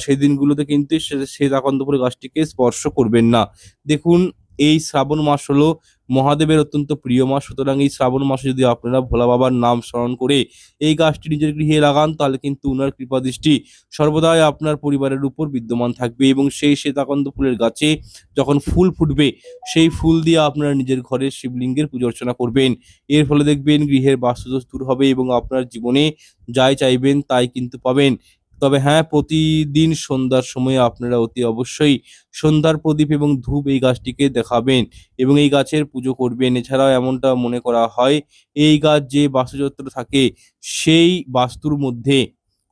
S1: সেই দিনগুলোতে কিন্তু শ্বেত আকন্দ ফুলের গাছটিকে স্পর্শ করবেন না। দেখুন, এই শ্রাবণ মাস হলো মহাদেবের অত্যন্ত প্রিয় মাস, সুতরাং এই শ্রাবণ মাসে যদি আপনারা ভোলা বাবার নাম স্মরণ করে এই গাছটি নিজের গৃহে লাগান, তাহলে কিন্তু উনার কৃপা দৃষ্টি সর্বদাই আপনার পরিবারের উপর বিদ্যমান থাকবে। এবং সেই শ্বেতাকান্ত ফুলের গাছে যখন ফুল ফুটবে, সেই ফুল দিয়ে আপনারা নিজের ঘরের শিবলিঙ্গের পুজো অর্চনা করবেন। এর ফলে দেখবেন গৃহের বাস্তুদোষ দূর হবে এবং আপনার জীবনে যাই চাইবেন তাই কিন্তু পাবেন। তবে হ্যাঁ, প্রতিদিন সন্ধ্যার সময়ে আপনারা অতি অবশ্যই সন্ধ্যার প্রদীপ এবং ধূপ এই গাছটিকে দেখাবেন এবং এই গাছের পুজো করবেন। এছাড়াও এমনটা মনে করা হয়, এই গাছ যে বাস্তুচক্র থাকে, সেই বাস্তুর মধ্যে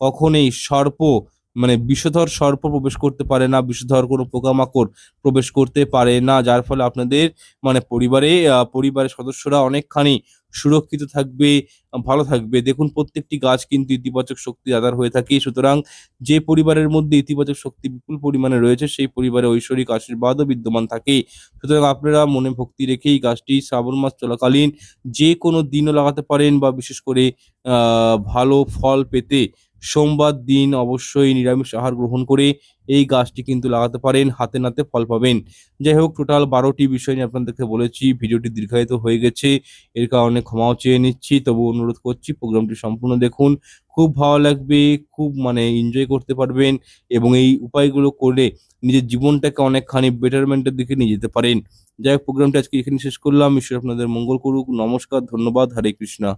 S1: কখনোই সর্প, মানে বিষধর সর্প প্রবেশ করতে পারে না, বিষধর কোনো পোকামাকড় প্রবেশ করতে পারে না, যার ফলে আপনাদের মানে পরিবারের সদস্যরা অনেকখানি সুরক্ষিত থাকবে, ভালো থাকবে। দেখুন, প্রত্যেকটি গাছ কিন্তু ইতিবাচক শক্তির আধার হয়ে থাকে, সুতরাং যে পরিবারের মধ্যে ইতিবাচক শক্তি বিপুল পরিমাণে রয়েছে, সেই পরিবারে ঐশ্বরিক আশীর্বাদও বিদ্যমান থাকে। সুতরাং আপনারা মনে ভক্তি রেখে এই গাছটি শ্রাবণ মাস চলাকালীন যে কোনো দিনও লাগাতে পারেন, বা বিশেষ করে ভালো ফল পেতে সোমবার দিন অবশ্যই নিরামিষ আহার গ্রহণ করে এই গাছটি কিন্তু লাগাতে পারেন, হাতে নাতে ফল পাবেন। যাই হোক, টোটাল 12টি বিষয় নিয়ে আপনাদেরকে বলেছি। ভিডিওটি দীর্ঘায়িত হয়ে গেছে, এর কারণে ক্ষমাও চেয়ে নিচ্ছি। তবু অনুরোধ করছি, প্রোগ্রামটি সম্পূর্ণ দেখুন, খুব ভালো লাগবে, খুব মানে এনজয় করতে পারবেন এবং এই উপায়গুলো করে নিজের জীবনটাকে অনেকখানি বেটারমেন্টের দিকে নিয়ে যেতে পারেন। যাই হোক, প্রোগ্রামটি আজকে এখানে শেষ করলাম। ঈশ্বর আপনাদের মঙ্গল করুক। নমস্কার, ধন্যবাদ, হরে কৃষ্ণা।